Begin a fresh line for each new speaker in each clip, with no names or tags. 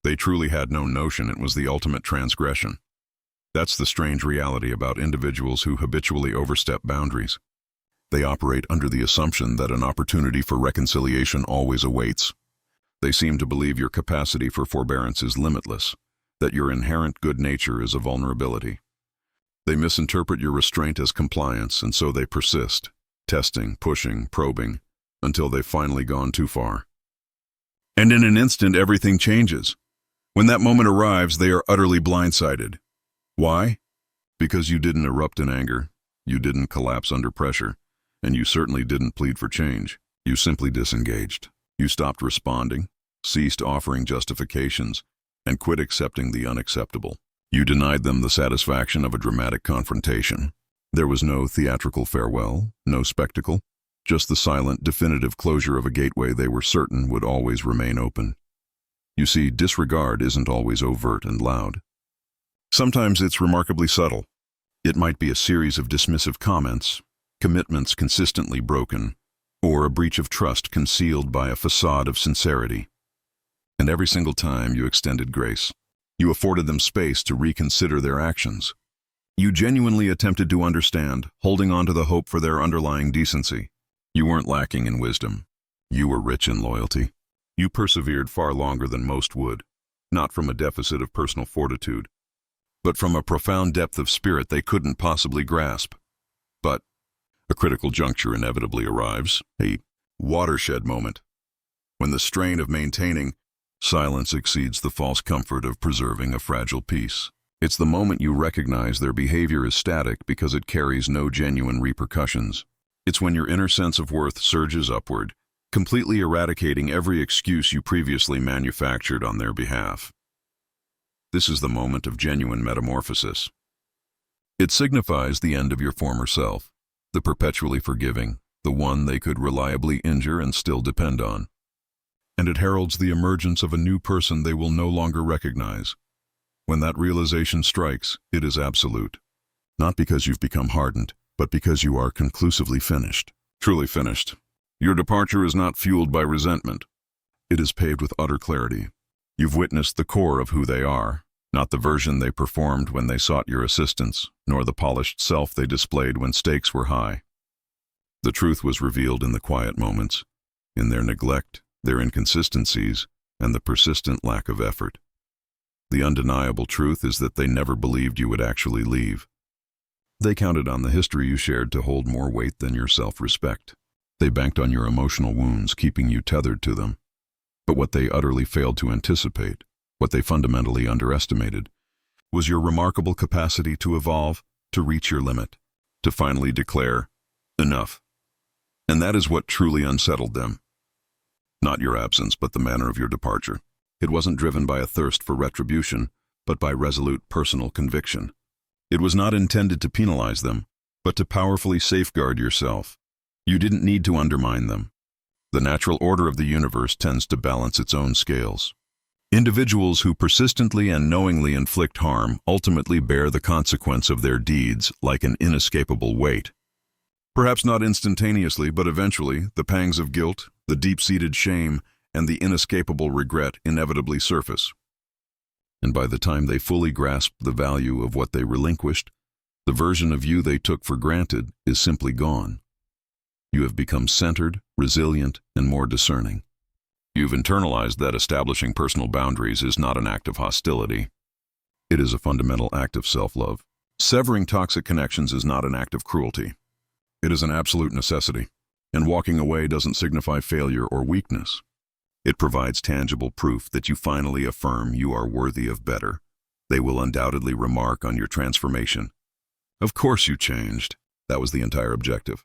They truly had no notion it was the ultimate transgression. That's the strange reality about individuals who habitually overstep boundaries. They operate under the assumption that an opportunity for reconciliation always awaits. They seem to believe your capacity for forbearance is limitless, that your inherent good nature is a vulnerability. They misinterpret your restraint as compliance, and so they persist, testing, pushing, probing, until they've finally gone too far. And in an instant, everything changes. When that moment arrives, they are utterly blindsided. Why? Because you didn't erupt in anger, you didn't collapse under pressure, and you certainly didn't plead for change. You simply disengaged. You stopped responding, ceased offering justifications, and quit accepting the unacceptable. You denied them the satisfaction of a dramatic confrontation. There was no theatrical farewell, no spectacle, just the silent, definitive closure of a gateway they were certain would always remain open. You see, disregard isn't always overt and loud. Sometimes it's remarkably subtle. It might be a series of dismissive comments, commitments consistently broken, or a breach of trust concealed by a facade of sincerity. And every single time you extended grace, you afforded them space to reconsider their actions. You genuinely attempted to understand, holding on to the hope for their underlying decency. You weren't lacking in wisdom. You were rich in loyalty. You persevered far longer than most would, not from a deficit of personal fortitude, but from a profound depth of spirit they couldn't possibly grasp. But a critical juncture inevitably arrives, a watershed moment, when the strain of maintaining silence exceeds the false comfort of preserving a fragile peace. It's the moment you recognize their behavior is static because it carries no genuine repercussions. It's when your inner sense of worth surges upward, completely eradicating every excuse you previously manufactured on their behalf. This is the moment of genuine metamorphosis. It signifies the end of your former self, the perpetually forgiving, the one they could reliably injure and still depend on. And it heralds the emergence of a new person they will no longer recognize. When that realization strikes, it is absolute. Not because you've become hardened, but because you are conclusively finished. Truly finished. Your departure is not fueled by resentment. It is paved with utter clarity. You've witnessed the core of who they are, not the version they performed when they sought your assistance, nor the polished self they displayed when stakes were high. The truth was revealed in the quiet moments, in their neglect, their inconsistencies, and the persistent lack of effort. The undeniable truth is that they never believed you would actually leave. They counted on the history you shared to hold more weight than your self-respect. They banked on your emotional wounds, keeping you tethered to them. But what they utterly failed to anticipate, what they fundamentally underestimated, was your remarkable capacity to evolve, to reach your limit, to finally declare, enough. And that is what truly unsettled them. Not your absence, but the manner of your departure. It wasn't driven by a thirst for retribution, but by resolute personal conviction. It was not intended to penalize them, but to powerfully safeguard yourself. You didn't need to undermine them. The natural order of the universe tends to balance its own scales. Individuals who persistently and knowingly inflict harm ultimately bear the consequence of their deeds like an inescapable weight. Perhaps not instantaneously, but eventually, the pangs of guilt, the deep-seated shame, and the inescapable regret inevitably surface. And by the time they fully grasp the value of what they relinquished, the version of you they took for granted is simply gone. You have become centered, resilient, and more discerning. You've internalized that establishing personal boundaries is not an act of hostility. It is a fundamental act of self-love. Severing toxic connections is not an act of cruelty. It is an absolute necessity, and walking away doesn't signify failure or weakness. It provides tangible proof that you finally affirm you are worthy of better. They will undoubtedly remark on your transformation. Of course you changed. That was the entire objective.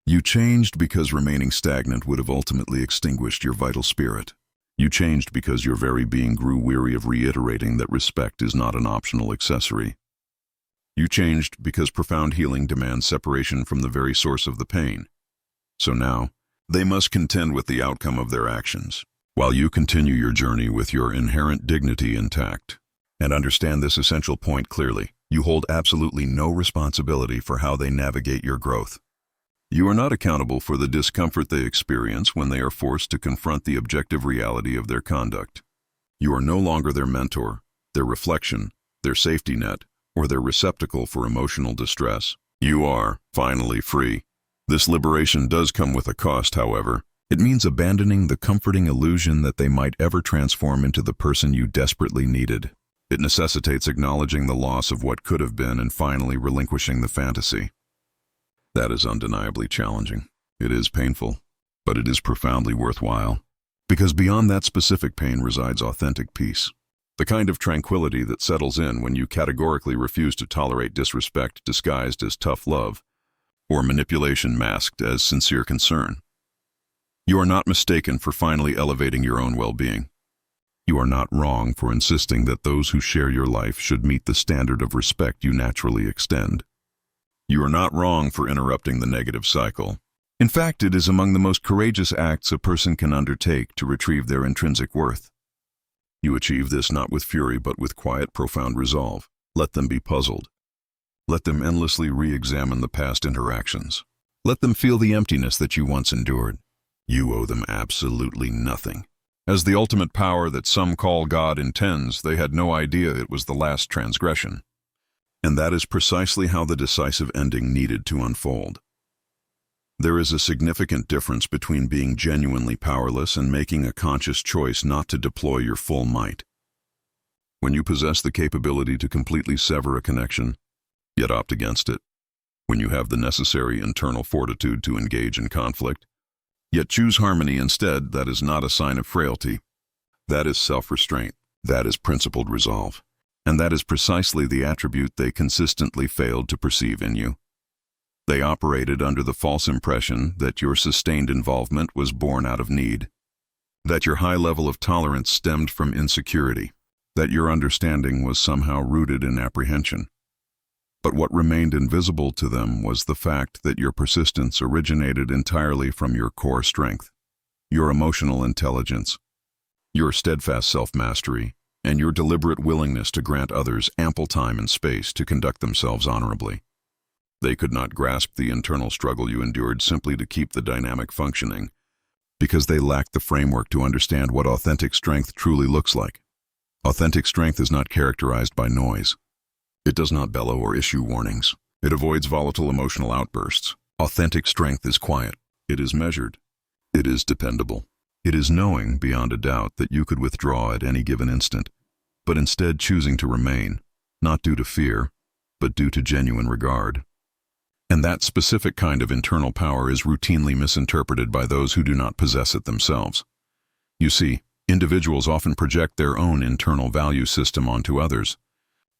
You changed because remaining stagnant would have ultimately extinguished your vital spirit. You changed because your very being grew weary of reiterating that respect is not an optional accessory. You changed because profound healing demands separation from the very source of the pain. So now, they must contend with the outcome of their actions, while you continue your journey with your inherent dignity intact. And understand this essential point clearly: you hold absolutely no responsibility for how they navigate your growth. You are not accountable for the discomfort they experience when they are forced to confront the objective reality of their conduct. You are no longer their mentor, their reflection, their safety net, or their receptacle for emotional distress. You are, finally, free. This liberation does come with a cost, however. It means abandoning the comforting illusion that they might ever transform into the person you desperately needed. It necessitates acknowledging the loss of what could have been and finally relinquishing the fantasy. That is undeniably challenging. It is painful, but it is profoundly worthwhile. Because beyond that specific pain resides authentic peace. The kind of tranquility that settles in when you categorically refuse to tolerate disrespect disguised as tough love, or manipulation masked as sincere concern. You are not mistaken for finally elevating your own well-being. You are not wrong for insisting that those who share your life should meet the standard of respect you naturally extend. You are not wrong for interrupting the negative cycle. In fact, it is among the most courageous acts a person can undertake to retrieve their intrinsic worth. You achieve this not with fury but with quiet, profound resolve. Let them be puzzled. Let them endlessly re-examine the past interactions. Let them feel the emptiness that you once endured. You owe them absolutely nothing. As the ultimate power that some call God intends, they had no idea it was the last transgression. And that is precisely how the decisive ending needed to unfold. There is a significant difference between being genuinely powerless and making a conscious choice not to deploy your full might. When you possess the capability to completely sever a connection, yet opt against it. When you have the necessary internal fortitude to engage in conflict, yet choose harmony instead, that is not a sign of frailty. That is self-restraint. That is principled resolve. And that is precisely the attribute they consistently failed to perceive in you. They operated under the false impression that your sustained involvement was born out of need, that your high level of tolerance stemmed from insecurity, that your understanding was somehow rooted in apprehension. But what remained invisible to them was the fact that your persistence originated entirely from your core strength, your emotional intelligence, your steadfast self-mastery, and your deliberate willingness to grant others ample time and space to conduct themselves honorably. They could not grasp the internal struggle you endured simply to keep the dynamic functioning, because they lacked the framework to understand what authentic strength truly looks like. Authentic strength is not characterized by noise. It does not bellow or issue warnings. It avoids volatile emotional outbursts. Authentic strength is quiet. It is measured. It is dependable. It is knowing beyond a doubt that you could withdraw at any given instant, but instead choosing to remain, not due to fear, but due to genuine regard. And that specific kind of internal power is routinely misinterpreted by those who do not possess it themselves. You see, individuals often project their own internal value system onto others.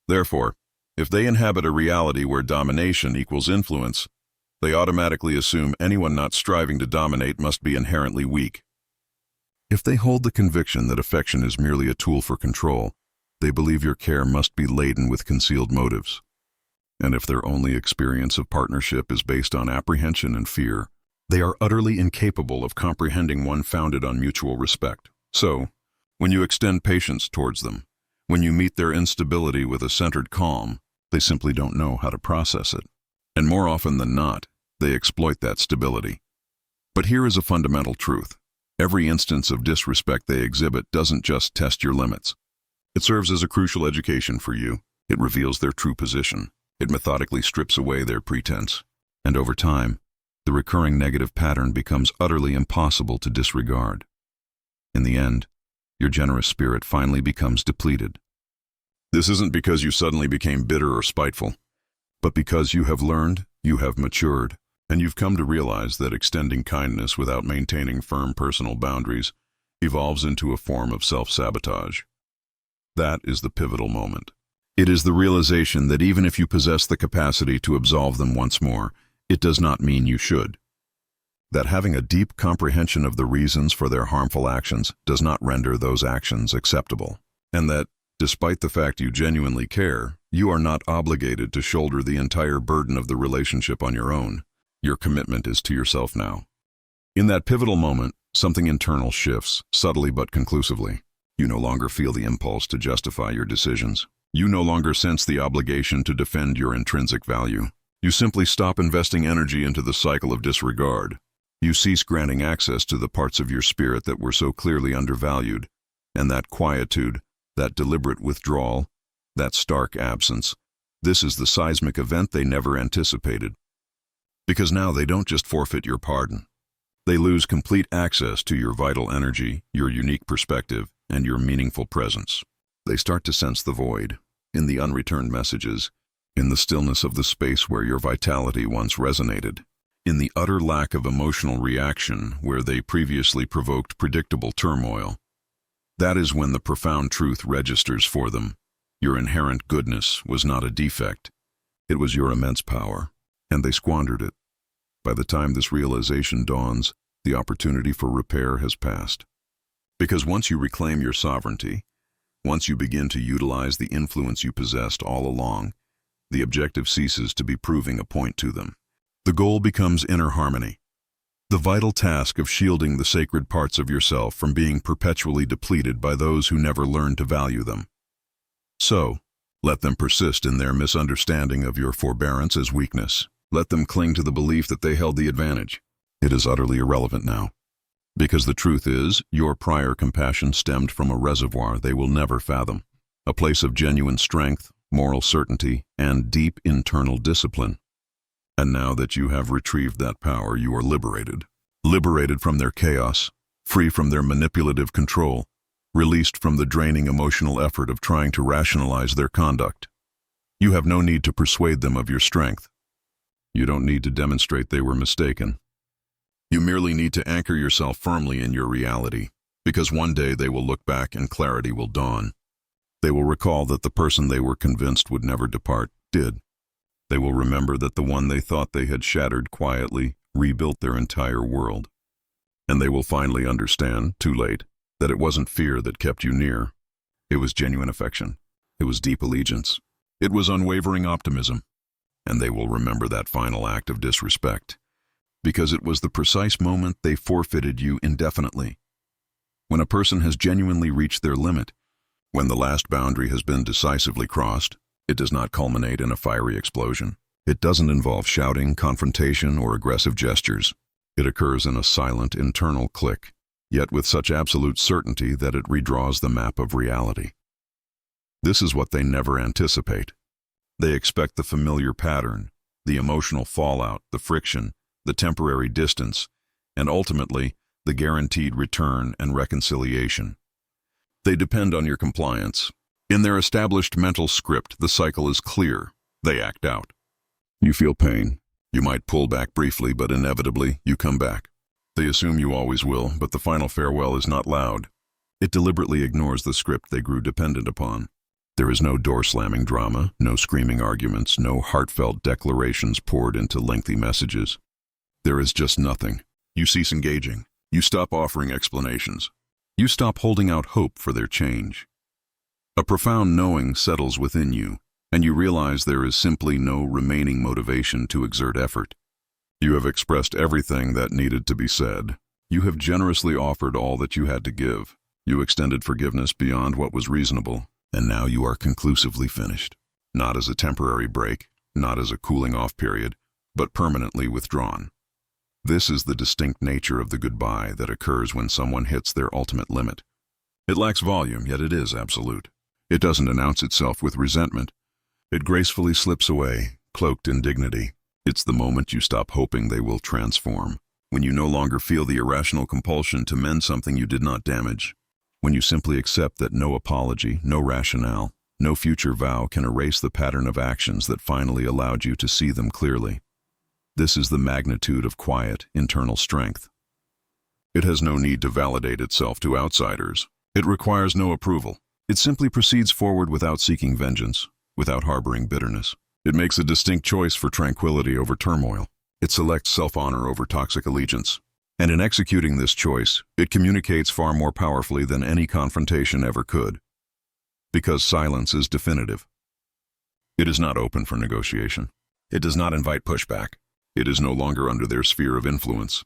Therefore, if they inhabit a reality where domination equals influence, they automatically assume anyone not striving to dominate must be inherently weak. If they hold the conviction that affection is merely a tool for control, they believe your care must be laden with concealed motives. And if their only experience of partnership is based on apprehension and fear, they are utterly incapable of comprehending one founded on mutual respect. So, when you extend patience towards them, when you meet their instability with a centered calm, they simply don't know how to process it. And more often than not, they exploit that stability. But here is a fundamental truth. Every instance of disrespect they exhibit doesn't just test your limits. It serves as a crucial education for you. It reveals their true position. It methodically strips away their pretense. And over time, the recurring negative pattern becomes utterly impossible to disregard. In the end, your generous spirit finally becomes depleted. This isn't because you suddenly became bitter or spiteful, but because you have learned, you have matured, and you've come to realize that extending kindness without maintaining firm personal boundaries evolves into a form of self-sabotage. That is the pivotal moment. It is the realization that even if you possess the capacity to absolve them once more, it does not mean you should. That having a deep comprehension of the reasons for their harmful actions does not render those actions acceptable. And that, despite the fact you genuinely care, you are not obligated to shoulder the entire burden of the relationship on your own. Your commitment is to yourself now. In that pivotal moment, something internal shifts, subtly but conclusively. You no longer feel the impulse to justify your decisions. You no longer sense the obligation to defend your intrinsic value. You simply stop investing energy into the cycle of disregard. You cease granting access to the parts of your spirit that were so clearly undervalued, And that quietude, that deliberate withdrawal, that stark absence, this is the seismic event they never anticipated. Because now they don't just forfeit your pardon. They lose complete access to your vital energy, your unique perspective, and your meaningful presence. They start to sense the void, in the unreturned messages, in the stillness of the space where your vitality once resonated, in the utter lack of emotional reaction where they previously provoked predictable turmoil. That is when the profound truth registers for them. Your inherent goodness was not a defect. It was your immense power, and they squandered it. By the time this realization dawns, the opportunity for repair has passed. Because once you reclaim your sovereignty, once you begin to utilize the influence you possessed all along, the objective ceases to be proving a point to them. The goal becomes inner harmony. The vital task of shielding the sacred parts of yourself from being perpetually depleted by those who never learned to value them. So, let them persist in their misunderstanding of your forbearance as weakness. Let them cling to the belief that they held the advantage. It is utterly irrelevant now. Because the truth is, your prior compassion stemmed from a reservoir they will never fathom, a place of genuine strength, moral certainty, and deep internal discipline. And now that you have retrieved that power, you are liberated. Liberated from their chaos, free from their manipulative control, released from the draining emotional effort of trying to rationalize their conduct. You have no need to persuade them of your strength. You don't need to demonstrate they were mistaken. You merely need to anchor yourself firmly in your reality, because one day they will look back and clarity will dawn. They will recall that the person they were convinced would never depart did. They will remember that the one they thought they had shattered quietly rebuilt their entire world. And they will finally understand, too late, that it wasn't fear that kept you near. It was genuine affection. It was deep allegiance. It was unwavering optimism. And they will remember that final act of disrespect, because it was the precise moment they forfeited you indefinitely. When a person has genuinely reached their limit, when the last boundary has been decisively crossed, it does not culminate in a fiery explosion. It doesn't involve shouting, confrontation, or aggressive gestures. It occurs in a silent, internal click, yet with such absolute certainty that it redraws the map of reality. This is what they never anticipate. They expect the familiar pattern, the emotional fallout, the friction, the temporary distance, and ultimately, the guaranteed return and reconciliation. They depend on your compliance. In their established mental script, the cycle is clear. They act out. You feel pain. You might pull back briefly, but inevitably, you come back. They assume you always will, but the final farewell is not loud. It deliberately ignores the script they grew dependent upon. There is no door-slamming drama, no screaming arguments, no heartfelt declarations poured into lengthy messages. There is just nothing. You cease engaging. You stop offering explanations. You stop holding out hope for their change. A profound knowing settles within you, and you realize there is simply no remaining motivation to exert effort. You have expressed everything that needed to be said. You have generously offered all that you had to give. You extended forgiveness beyond what was reasonable. And now you are conclusively finished, not as a temporary break, not as a cooling-off period, but permanently withdrawn. This is the distinct nature of the goodbye that occurs when someone hits their ultimate limit. It lacks volume, yet it is absolute. It doesn't announce itself with resentment. It gracefully slips away, cloaked in dignity. It's the moment you stop hoping they will transform, when you no longer feel the irrational compulsion to mend something you did not damage. When you simply accept that no apology, no rationale, no future vow can erase the pattern of actions that finally allowed you to see them clearly. This is the magnitude of quiet, internal strength. It has no need to validate itself to outsiders. It requires no approval. It simply proceeds forward without seeking vengeance, without harboring bitterness. It makes a distinct choice for tranquility over turmoil. It selects self-honor over toxic allegiance. And in executing this choice, it communicates far more powerfully than any confrontation ever could. Because silence is definitive. It is not open for negotiation. It does not invite pushback. It is no longer under their sphere of influence.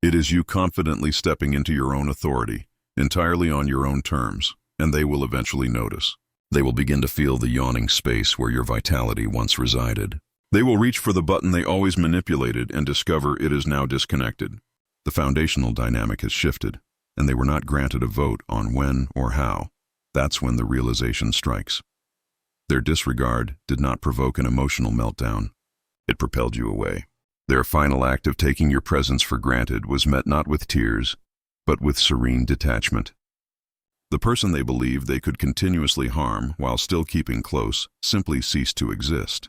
It is you confidently stepping into your own authority, entirely on your own terms, and they will eventually notice. They will begin to feel the yawning space where your vitality once resided. They will reach for the button they always manipulated and discover it is now disconnected. The foundational dynamic has shifted. and they were not granted a vote on when or how. That's when the realization strikes. Their disregard did not provoke an emotional meltdown. It propelled you away. Their final act of taking your presence for granted was met not with tears, but with serene detachment. The person they believed they could continuously harm while still keeping close simply ceased to exist.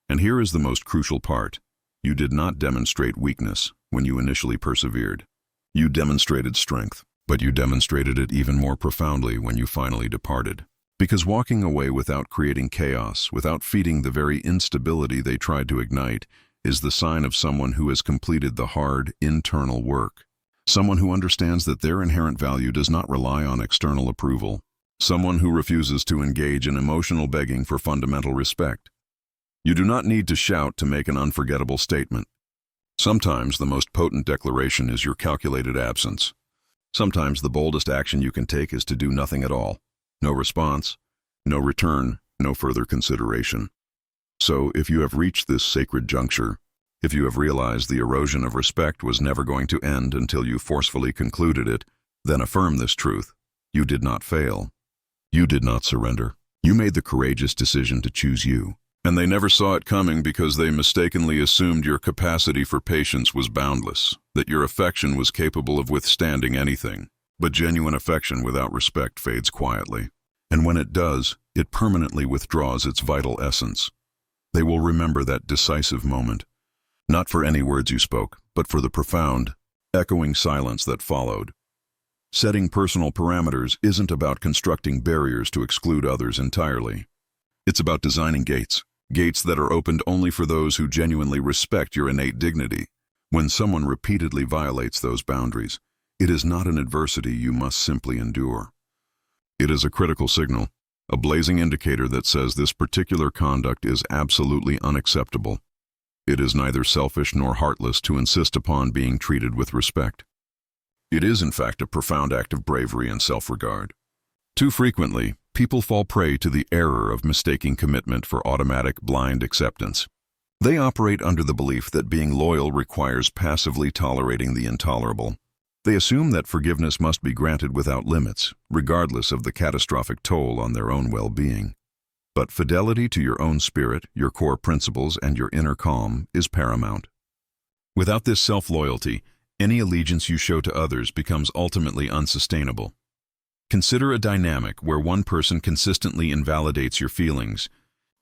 And here is the most crucial part. You did not demonstrate weakness when you initially persevered. You demonstrated strength, but you demonstrated it even more profoundly when you finally departed. Because walking away without creating chaos, without feeding the very instability they tried to ignite, is the sign of someone who has completed the hard, internal work. Someone who understands that their inherent value does not rely on external approval. Someone who refuses to engage in emotional begging for fundamental respect. You do not need to shout to make an unforgettable statement. Sometimes the most potent declaration is your calculated absence. Sometimes the boldest action you can take is to do nothing at all. No response, no return, no further consideration. So, if you have reached this sacred juncture, if you have realized the erosion of respect was never going to end until you forcefully concluded it, then affirm this truth. You did not fail. You did not surrender. You made the courageous decision to choose you. And they never saw it coming because they mistakenly assumed your capacity for patience was boundless, that your affection was capable of withstanding anything. But genuine affection without respect fades quietly. And when it does, it permanently withdraws its vital essence. They will remember that decisive moment, not for any words you spoke, but for the profound, echoing silence that followed. Setting personal parameters isn't about constructing barriers to exclude others entirely. It's about designing gates that are opened only for those who genuinely respect your innate dignity. When someone repeatedly violates those boundaries, it is not an adversity you must simply endure. It is a critical signal, a blazing indicator that says this particular conduct is absolutely unacceptable. It is neither selfish nor heartless to insist upon being treated with respect. It is, in fact, a profound act of bravery and self-regard. Too frequently, people fall prey to the error of mistaking commitment for automatic, blind acceptance. They operate under the belief that being loyal requires passively tolerating the intolerable. They assume that forgiveness must be granted without limits, regardless of the catastrophic toll on their own well-being. But fidelity to your own spirit, your core principles, and your inner calm is paramount. Without this self-loyalty, any allegiance you show to others becomes ultimately unsustainable. Consider a dynamic where one person consistently invalidates your feelings,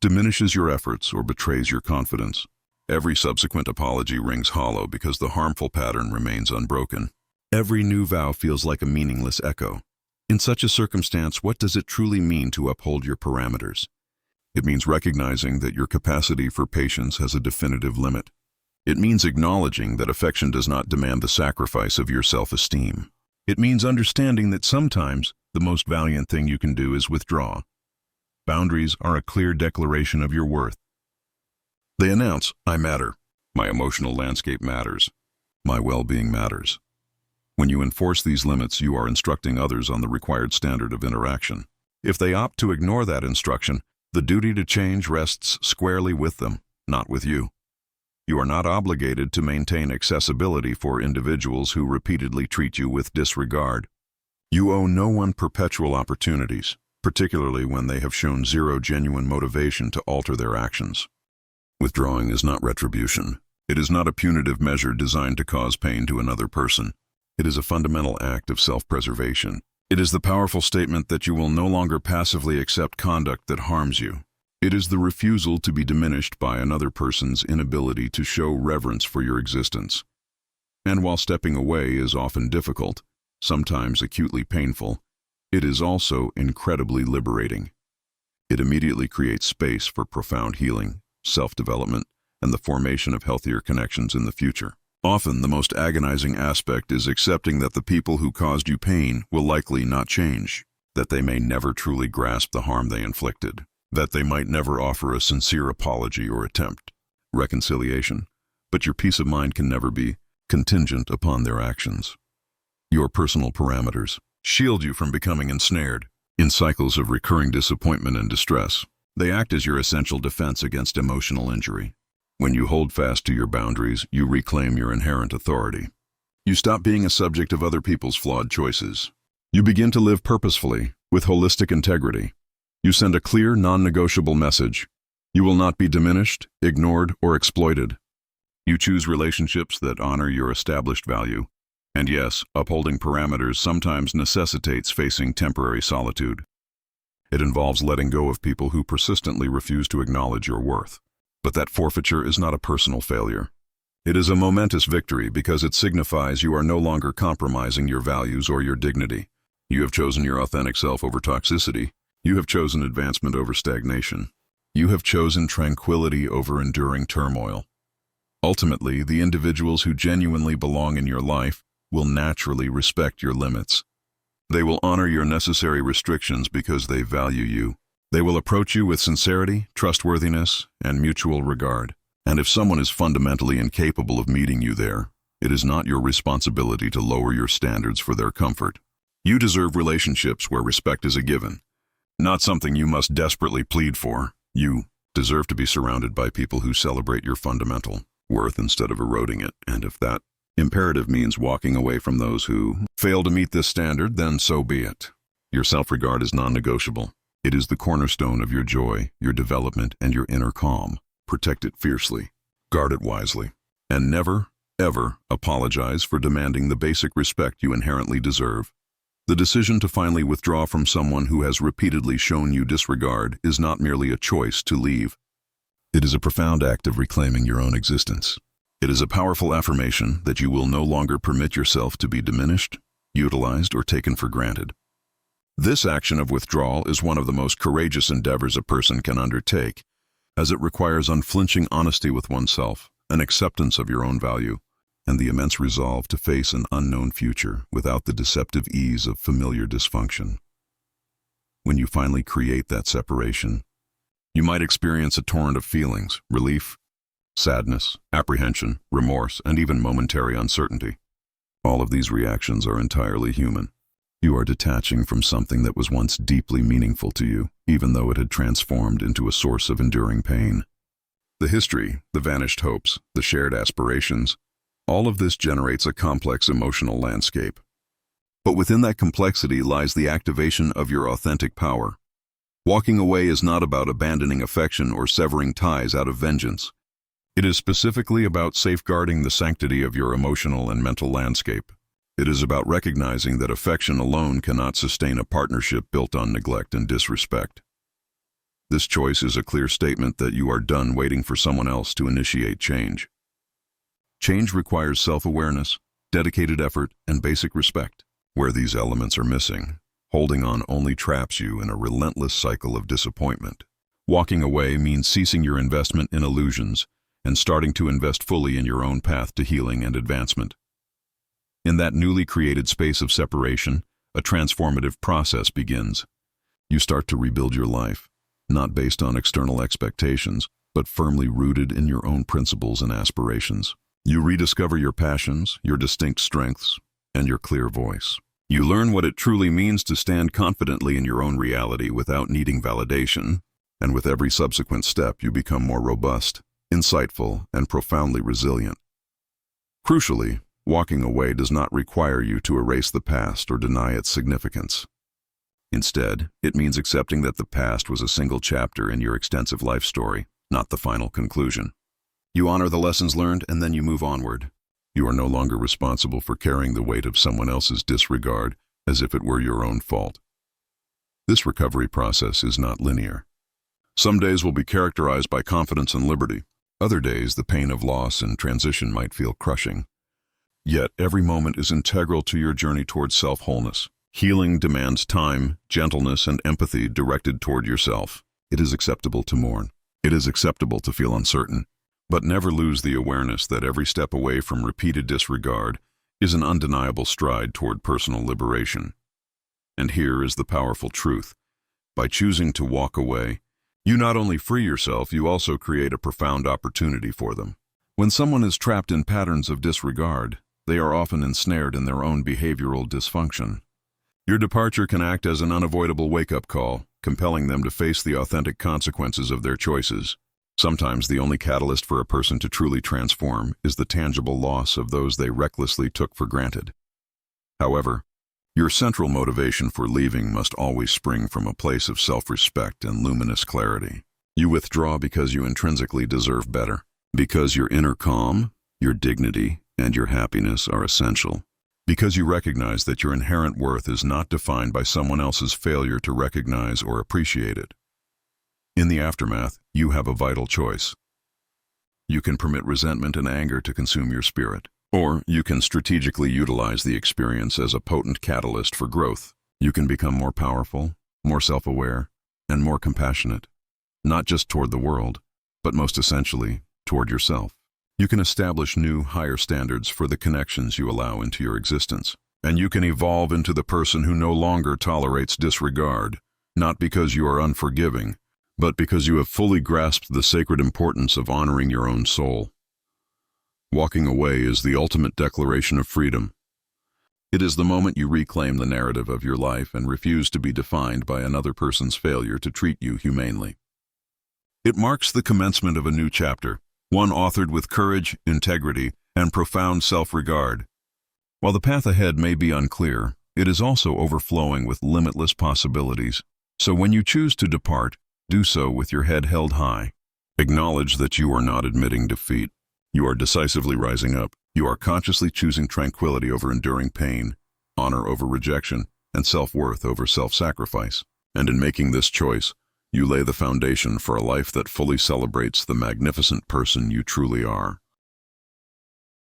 diminishes your efforts, or betrays your confidence. Every subsequent apology rings hollow because the harmful pattern remains unbroken. Every new vow feels like a meaningless echo. In such a circumstance, what does it truly mean to uphold your parameters? It means recognizing that your capacity for patience has a definitive limit. It means acknowledging that affection does not demand the sacrifice of your self-esteem. It means understanding that sometimes the most valiant thing you can do is withdraw. Boundaries are a clear declaration of your worth. They announce, I matter. My emotional landscape matters. My well-being matters. When you enforce these limits, you are instructing others on the required standard of interaction. If they opt to ignore that instruction, the duty to change rests squarely with them, not with you. You are not obligated to maintain accessibility for individuals who repeatedly treat you with disregard. You owe no one perpetual opportunities, particularly when they have shown zero genuine motivation to alter their actions. Withdrawing is not retribution. It is not a punitive measure designed to cause pain to another person. It is a fundamental act of self-preservation. It is the powerful statement that you will no longer passively accept conduct that harms you. It is the refusal to be diminished by another person's inability to show reverence for your existence. And while stepping away is often difficult, sometimes acutely painful, it is also incredibly liberating. It immediately creates space for profound healing, self-development, and the formation of healthier connections in the future. Often, the most agonizing aspect is accepting that the people who caused you pain will likely not change, that they may never truly grasp the harm they inflicted, that they might never offer a sincere apology or attempt reconciliation, but your peace of mind can never be contingent upon their actions. Your personal parameters shield you from becoming ensnared in cycles of recurring disappointment and distress. They act as your essential defense against emotional injury. When you hold fast to your boundaries, you reclaim your inherent authority. You stop being a subject of other people's flawed choices. You begin to live purposefully, with holistic integrity. You send a clear, non-negotiable message. You will not be diminished, ignored, or exploited. You choose relationships that honor your established value. And yes, upholding parameters sometimes necessitates facing temporary solitude. It involves letting go of people who persistently refuse to acknowledge your worth. But that forfeiture is not a personal failure. It is a momentous victory because it signifies you are no longer compromising your values or your dignity. You have chosen your authentic self over toxicity. You have chosen advancement over stagnation. You have chosen tranquility over enduring turmoil. Ultimately, the individuals who genuinely belong in your life will naturally respect your limits. They will honor your necessary restrictions because they value you. They will approach you with sincerity, trustworthiness, and mutual regard. And if someone is fundamentally incapable of meeting you there, it is not your responsibility to lower your standards for their comfort. You deserve relationships where respect is a given, not something you must desperately plead for. You deserve to be surrounded by people who celebrate your fundamental worth instead of eroding it, and if that imperative means walking away from those who fail to meet this standard, then so be it. Your self-regard is non-negotiable. It is the cornerstone of your joy, your development, and your inner calm. Protect it fiercely, guard it wisely, and never, ever apologize for demanding the basic respect you inherently deserve. The decision to finally withdraw from someone who has repeatedly shown you disregard is not merely a choice to leave. It is a profound act of reclaiming your own existence. It is a powerful affirmation that you will no longer permit yourself to be diminished, utilized, or taken for granted. This action of withdrawal is one of the most courageous endeavors a person can undertake, as it requires unflinching honesty with oneself, an acceptance of your own value, and the immense resolve to face an unknown future without the deceptive ease of familiar dysfunction. When you finally create that separation, you might experience a torrent of feelings: relief, sadness, apprehension, remorse, and even momentary uncertainty. All of these reactions are entirely human. You are detaching from something that was once deeply meaningful to you, even though it had transformed into a source of enduring pain. The history, the vanished hopes, the shared aspirations, all of this generates a complex emotional landscape. But within that complexity lies the activation of your authentic power. Walking away is not about abandoning affection or severing ties out of vengeance. It is specifically about safeguarding the sanctity of your emotional and mental landscape. It is about recognizing that affection alone cannot sustain a partnership built on neglect and disrespect. This choice is a clear statement that you are done waiting for someone else to initiate change. Change requires self-awareness, dedicated effort, and basic respect. Where these elements are missing, holding on only traps you in a relentless cycle of disappointment. Walking away means ceasing your investment in illusions and starting to invest fully in your own path to healing and advancement. In that newly created space of separation, a transformative process begins. You start to rebuild your life, not based on external expectations, but firmly rooted in your own principles and aspirations. You rediscover your passions, your distinct strengths, and your clear voice. You learn what it truly means to stand confidently in your own reality without needing validation, and with every subsequent step you become more robust, insightful, and profoundly resilient. Crucially, walking away does not require you to erase the past or deny its significance. Instead, it means accepting that the past was a single chapter in your extensive life story, not the final conclusion. You honor the lessons learned and then you move onward. You are no longer responsible for carrying the weight of someone else's disregard as if it were your own fault. This recovery process is not linear. Some days will be characterized by confidence and liberty. Other days, the pain of loss and transition might feel crushing. Yet, every moment is integral to your journey towards self-wholeness. Healing demands time, gentleness, and empathy directed toward yourself. It is acceptable to mourn. It is acceptable to feel uncertain. But never lose the awareness that every step away from repeated disregard is an undeniable stride toward personal liberation. And here is the powerful truth. By choosing to walk away, you not only free yourself, you also create a profound opportunity for them. When someone is trapped in patterns of disregard, they are often ensnared in their own behavioral dysfunction. Your departure can act as an unavoidable wake-up call, compelling them to face the authentic consequences of their choices. Sometimes the only catalyst for a person to truly transform is the tangible loss of those they recklessly took for granted. However, your central motivation for leaving must always spring from a place of self-respect and luminous clarity. You withdraw because you intrinsically deserve better, because your inner calm, your dignity, and your happiness are essential, because you recognize that your inherent worth is not defined by someone else's failure to recognize or appreciate it. In the aftermath, you have a vital choice. You can permit resentment and anger to consume your spirit, or you can strategically utilize the experience as a potent catalyst for growth. You can become more powerful, more self-aware, and more compassionate, not just toward the world, but most essentially, toward yourself. You can establish new, higher standards for the connections you allow into your existence, and you can evolve into the person who no longer tolerates disregard, not because you are unforgiving, but because you have fully grasped the sacred importance of honoring your own soul. Walking away is the ultimate declaration of freedom. It is the moment you reclaim the narrative of your life and refuse to be defined by another person's failure to treat you humanely. It marks the commencement of a new chapter, one authored with courage, integrity, and profound self-regard. While the path ahead may be unclear, it is also overflowing with limitless possibilities. So when you choose to depart, do so with your head held high. Acknowledge that you are not admitting defeat. You are decisively rising up. You are consciously choosing tranquility over enduring pain, honor over rejection, and self-worth over self-sacrifice. And in making this choice, you lay the foundation for a life that fully celebrates the magnificent person you truly are.